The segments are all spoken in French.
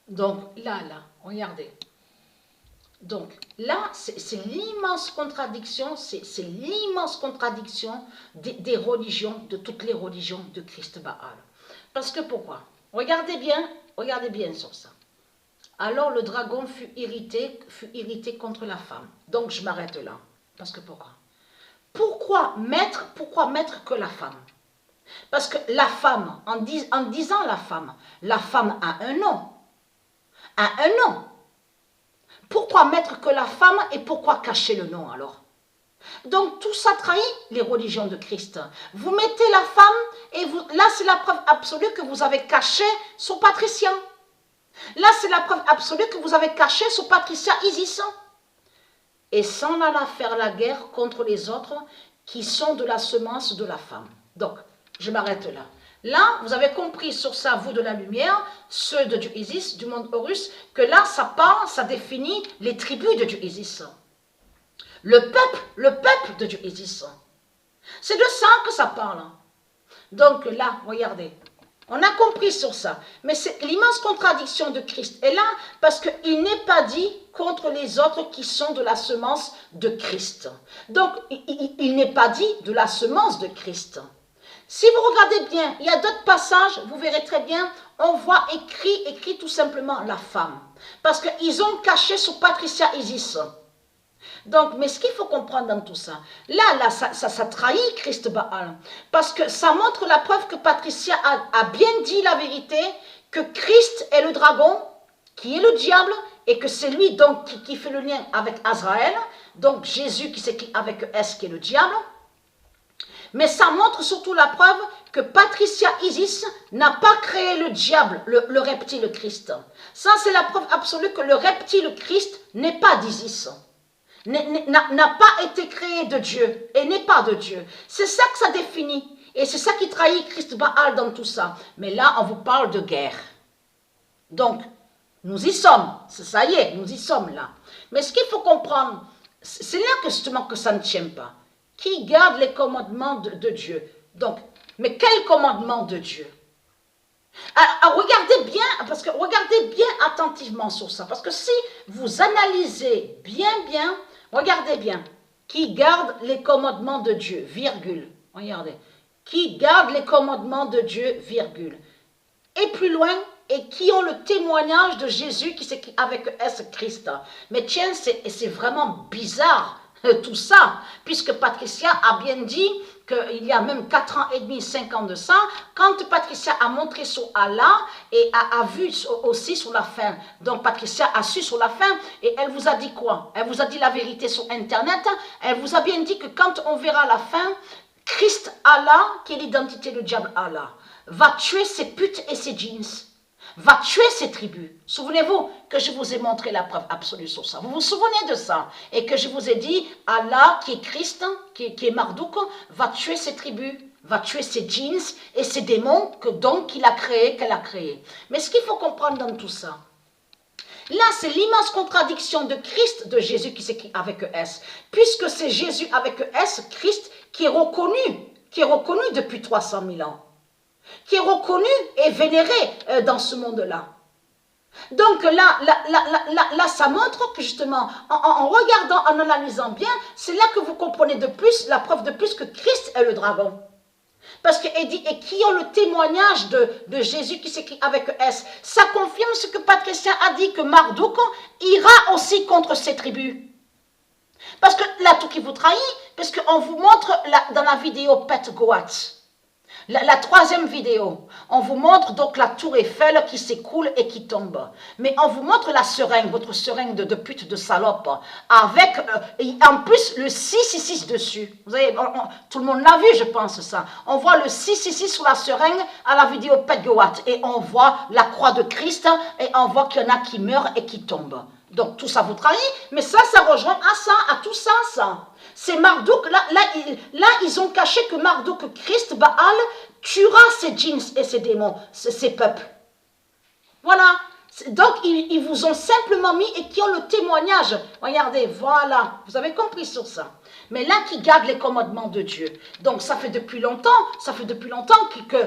Donc là, regardez. Donc là, c'est l'immense contradiction, c'est l'immense contradiction des religions, de toutes les religions de Christ Baal. Parce que pourquoi? Regardez bien sur ça. Alors le dragon fut irrité contre la femme. Donc je m'arrête là. Parce que pourquoi? Pourquoi mettre que la femme? Parce que la femme, en disant la femme a un nom. A un nom. Pourquoi mettre que la femme et pourquoi cacher le nom alors? Donc tout ça trahit les religions de Christ. Vous mettez la femme et là c'est la preuve absolue que vous avez caché son patricien. Là c'est la preuve absolue que vous avez caché son patricien Isis. Et s'en alla faire la guerre contre les autres qui sont de la semence de la femme. Donc je m'arrête là. Là, vous avez compris sur ça, vous de la lumière, ceux de Dieu Isis, du monde Horus, que là, ça parle, ça définit les tribus de Dieu Isis. Le peuple de Dieu Isis. C'est de ça que ça parle. Donc là, regardez, on a compris sur ça. Mais c'est l'immense contradiction de Christ est là, parce qu'il n'est pas dit contre les autres qui sont de la semence de Christ. Donc, il n'est pas dit de la semence de Christ. Si vous regardez bien, il y a d'autres passages, vous verrez très bien, on voit écrit tout simplement la femme. Parce qu'ils ont caché sur Patricia Isis. Donc, mais ce qu'il faut comprendre dans tout ça, là ça trahit Christ Baal. Parce que ça montre la preuve que Patricia a bien dit la vérité, que Christ est le dragon, qui est le diable, et que c'est lui donc qui fait le lien avec Azraël, donc Jésus qui s'écrit avec S qui est le diable. Mais ça montre surtout la preuve que Patricia Isis n'a pas créé le diable, le reptile Christ. Ça, c'est la preuve absolue que le reptile Christ n'est pas d'Isis. N'a pas été créé de Dieu et n'est pas de Dieu. C'est ça que ça définit. Et c'est ça qui trahit Christ Baal dans tout ça. Mais là, on vous parle de guerre. Donc, nous y sommes. Ça y est, nous y sommes là. Mais ce qu'il faut comprendre, c'est là que justement que ça ne tient pas. Qui garde les commandements de Dieu. Donc, mais quel commandement de Dieu? Alors, regardez bien attentivement sur ça. Parce que si vous analysez bien, regardez bien. Qui garde les commandements de Dieu, virgule. Regardez. Qui garde les commandements de Dieu, virgule. Et plus loin, et qui ont le témoignage de Jésus qui s'écrit avec S Christ. Mais tiens, c'est vraiment bizarre. Tout ça, puisque Patricia a bien dit qu'il y a même 4 ans et demi, 5 ans de ça, quand Patricia a montré sur Allah et a vu aussi sur la fin, donc Patricia a su sur la fin, et elle vous a dit quoi? Elle vous a dit la vérité sur Internet, elle vous a bien dit que quand on verra la fin, Christ Allah, qui est l'identité du diable Allah, va tuer ses putes et ses jeans. Va tuer ses tribus. Souvenez-vous que je vous ai montré la preuve absolue sur ça. Vous vous souvenez de ça? Et que je vous ai dit, Allah, qui est Christ, qui est Marduk, va tuer ses tribus, va tuer ses djinns et ses démons qu'il a créés, qu'elle a créés. Mais ce qu'il faut comprendre dans tout ça, là, c'est l'immense contradiction de Christ, de Jésus qui s'écrit avec S. Puisque c'est Jésus avec S, Christ, qui est reconnu depuis 300 000 ans. Qui est reconnu et vénéré dans ce monde-là. Donc là, ça montre que justement, en regardant, en analysant bien, c'est là que vous comprenez de plus, la preuve de plus que Christ est le dragon. Parce qu'il dit, et qui ont le témoignage de Jésus qui s'écrit avec S, ça confirme ce que Patricia a dit, que Marduk ira aussi contre ses tribus. Parce que là, tout qui vous trahit, parce qu'on vous montre dans la vidéo Pet Goat. La troisième vidéo, on vous montre donc la tour Eiffel qui s'écroule et qui tombe. Mais on vous montre la seringue, votre seringue de pute, de salope, avec en plus le 666 dessus. Vous savez, tout le monde l'a vu, je pense ça. On voit le 666 sur la seringue à la vidéo Pedgoat. Et on voit la croix de Christ et on voit qu'il y en a qui meurent et qui tombent. Donc tout ça vous trahit, mais ça rejoint à ça, à tout ça, ça. C'est Marduk, là, ils ont caché que Marduk, Christ, Baal, tuera ses djinns et ses démons, ses peuples. Voilà. Donc, ils vous ont simplement mis et qui ont le témoignage. Regardez, voilà. Vous avez compris sur ça. Mais là, qui garde les commandements de Dieu. Donc, ça fait depuis longtemps que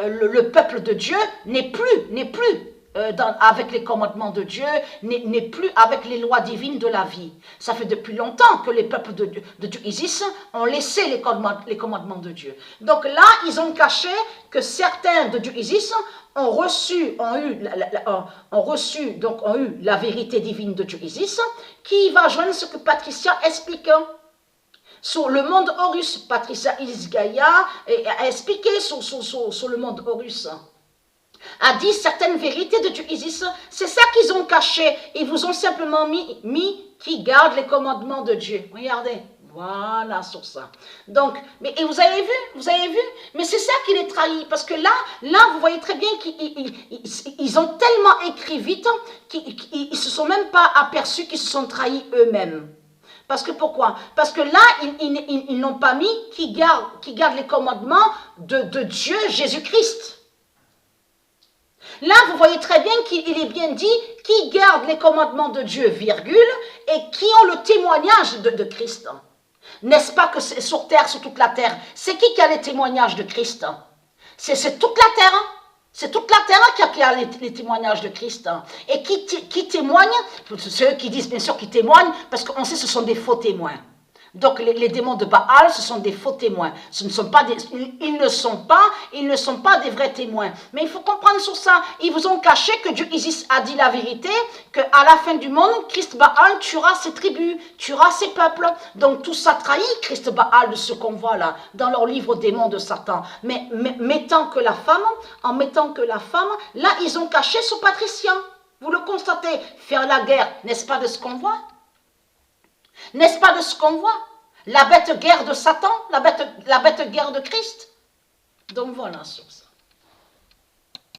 le peuple de Dieu n'est plus avec les commandements de Dieu, n'est plus avec les lois divines de la vie. Ça fait depuis longtemps que les peuples de Dieu Isis ont laissé les commandements de Dieu. Donc là, ils ont caché que certains de Dieu Isis ont eu la vérité divine de Dieu Isis, qui va joindre ce que Patricia explique. Sur le monde Horus, Patricia Isis-Gaïa a expliqué sur le monde Horus, a dit certaines vérités de Dieu Isis. C'est ça qu'ils ont caché. Ils vous ont simplement mis qui garde les commandements de Dieu. Regardez, voilà sur ça. Donc, et vous avez vu, mais c'est ça qui les trahit, parce que là, vous voyez très bien qu'ils ont tellement écrit vite qu'ils ne se sont même pas aperçus qu'ils se sont trahis eux-mêmes. Parce que pourquoi? Parce que là, ils n'ont pas mis qui garde les commandements de Dieu Jésus-Christ. Là, vous voyez très bien qu'il est bien dit qui garde les commandements de Dieu, virgule, et qui ont le témoignage de Christ. N'est-ce pas que c'est sur terre, sur toute la terre? C'est qui a les témoignages de Christ? C'est toute la terre. C'est toute la terre qui a les témoignages de Christ. Et qui témoigne? Ceux qui disent bien sûr qui témoignent, parce qu'on sait que ce sont des faux témoins. Donc les démons de Baal, ce sont des faux témoins. Ils ne sont pas des vrais témoins. Mais il faut comprendre sur ça. Ils vous ont caché que Dieu Isis a dit la vérité, qu'à la fin du monde, Christ Baal tuera ses tribus, tuera ses peuples. Donc tout ça trahit Christ Baal de ce qu'on voit là, dans leur livre Démons de Satan. Mais en mettant que la femme, là ils ont caché ce patricien. Vous le constatez, faire la guerre, n'est-ce pas de ce qu'on voit? N'est-ce pas de ce qu'on voit? La bête guerre de Satan, la bête guerre de Christ. Donc voilà sur ça.